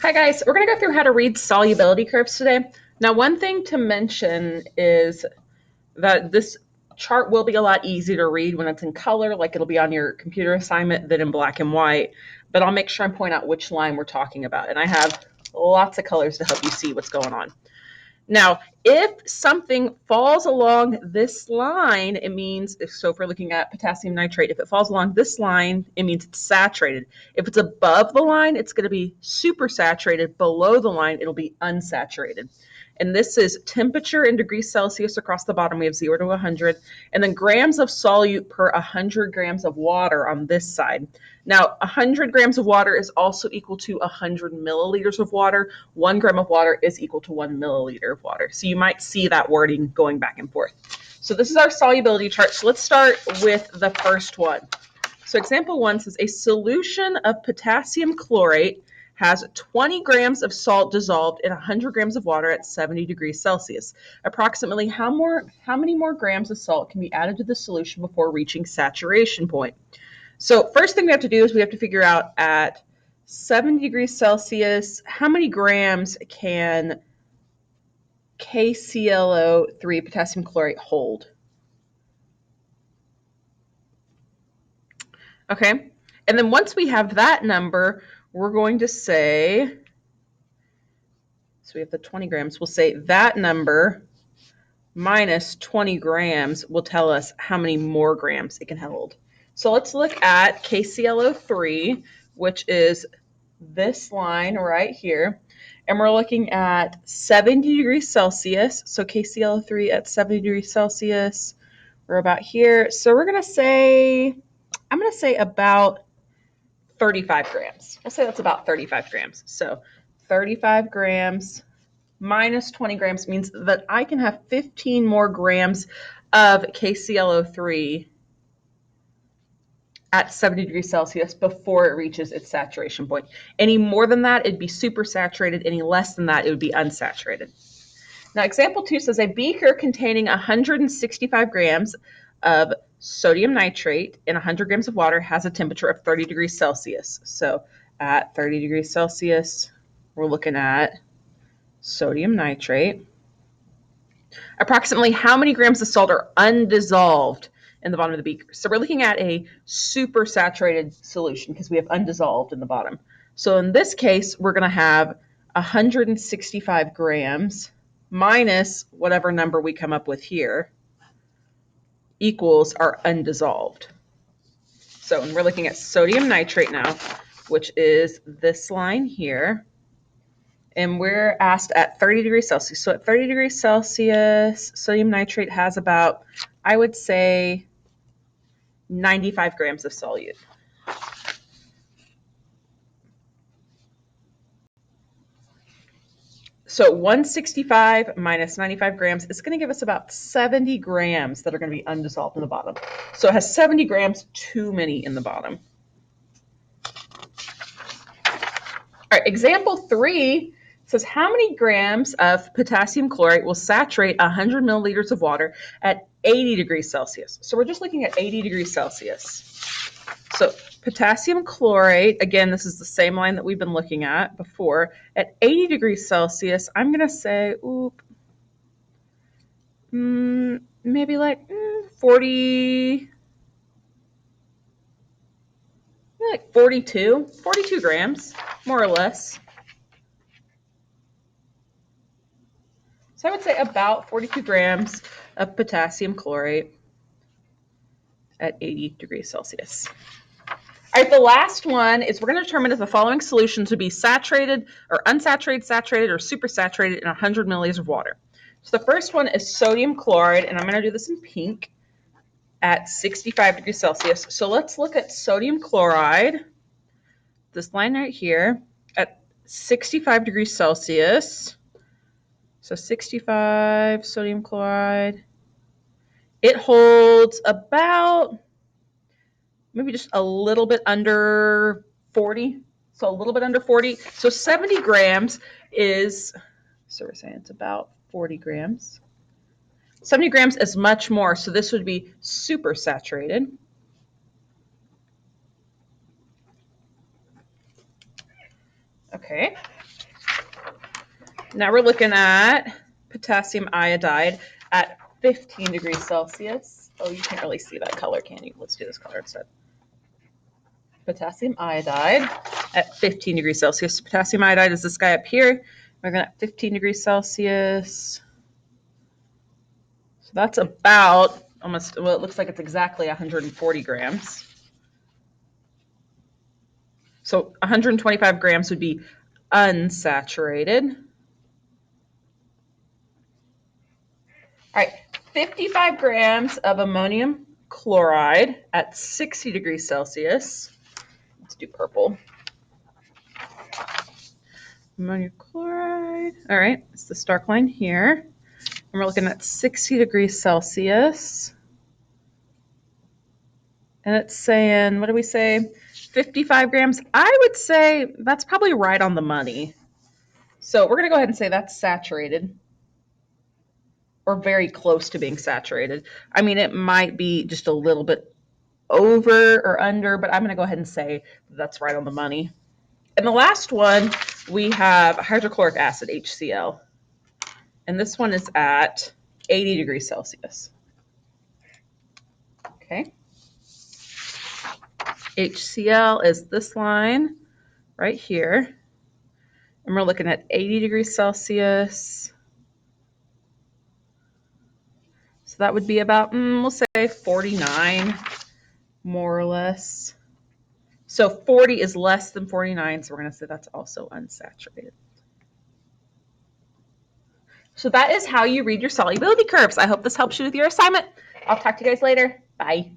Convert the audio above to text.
Hi guys, we're going to go through how to read solubility curves today. Now, one thing to mention is that this chart will be a lot easier to read when it's in color, like it'll be on your computer assignment, than in black and white. But I'll make sure I point out which line we're talking about. And I have lots of colors to help you see what's going on. Now, if something falls along this line, it means, so if we're looking at potassium nitrate, if it falls along this line, it means it's saturated. If it's above the line, it's going to be supersaturated. Below the line, it'll be unsaturated. And this is temperature in degrees Celsius across the bottom. We have 0 to 100. And then grams of solute per 100 grams of water on this side. Now, 100 grams of water is also equal to 100 milliliters of water. 1 gram of water is equal to 1 milliliter of water. So you might see that wording going back and forth. So this is our solubility chart. So let's start with the first one. So example 1 says a solution of potassium chlorate has 20 grams of salt dissolved in 100 grams of water at 70 degrees Celsius. Approximately how many more grams of salt can be added to the solution before reaching saturation point? So first thing we have to do is we have to figure out at 70 degrees Celsius, how many grams can KClO3, potassium chlorate, hold? Okay, and then once we have that number, we're going to say, so we have the 20 grams, we'll say that number minus 20 grams will tell us how many more grams it can hold. So let's look at KClO3, which is this line right here. And we're looking at 70 degrees Celsius. So KClO3 at 70 degrees Celsius, we're about here. So we're going to say, I'm going to say about 35 grams. We'll say that's about 35 grams. So 35 grams minus 20 grams means that I can have 15 more grams of KClO3 at 70 degrees Celsius before it reaches its saturation point. Any more than that, it'd be supersaturated. Any less than that, it would be unsaturated. Now, example 2 says a beaker containing 165 grams of sodium nitrate in 100 grams of water has a temperature of 30 degrees Celsius. So at 30 degrees Celsius, we're looking at sodium nitrate. Approximately how many grams of salt are undissolved in the bottom of the beaker? So we're looking at a supersaturated solution because we have undissolved in the bottom. So in this case, we're going to have 165 grams minus whatever number we come up with here equals our undissolved. So we're looking at sodium nitrate now, which is this line here. And we're asked at 30 degrees Celsius. So at 30 degrees Celsius, sodium nitrate has about, I would say, 95 grams of solute. So 165 minus 95 grams is going to give us about 70 grams that are going to be undissolved in the bottom. So it has 70 grams too many in the bottom. All right, example 3 says how many grams of potassium chlorate will saturate 100 milliliters of water at 80 degrees Celsius. So we're just looking at 80 degrees Celsius. So potassium chlorate, again, this is the same line that we've been looking at before. At 80 degrees Celsius, I'm going to say, maybe like 40, like 42 grams, more or less. So I would say about 42 grams of potassium chlorate at 80 degrees Celsius. All right, the last one is we're going to determine if the following solutions would be saturated or unsaturated, saturated, or supersaturated in 100 milliliters of water. So the first one is sodium chloride, and I'm going to do this in pink at 65 degrees Celsius. So let's look at sodium chloride, this line right here, at 65 degrees Celsius. So 65 sodium chloride. It holds about maybe just a little bit under 40. So a little bit under 40. So 70 grams is, so we're saying it's about 40 grams. 70 grams is much more. So this would be supersaturated. Okay. Now we're looking at potassium iodide at 15 degrees Celsius. Oh, you can't really see that color, can you? Let's do this color instead. Potassium iodide at 15 degrees Celsius. Potassium iodide is this guy up here. We're going at 15 degrees Celsius. So that's about almost, well, it looks like it's exactly 140 grams. So 125 grams would be unsaturated. All right, 55 grams of ammonium chloride at 60 degrees Celsius. Let's do purple. Ammonium chloride. All right, it's the dark line here. And we're looking at 60 degrees Celsius. And it's saying, what do we say? 55 grams. I would say that's probably right on the money. So we're going to go ahead and say that's saturated or very close to being saturated. I mean, it might be just a little bit over or under, but I'm going to go ahead and say that's right on the money. And the last one, we have hydrochloric acid, HCl. And this one is at 80 degrees Celsius. Okay. HCl is this line right here. And we're looking at 80 degrees Celsius. So that would be about, we'll say 49, more or less. So 40 is less than 49, so we're going to say that's also unsaturated. So that is how you read your solubility curves. I hope this helps you with your assignment. I'll talk to you guys later. Bye.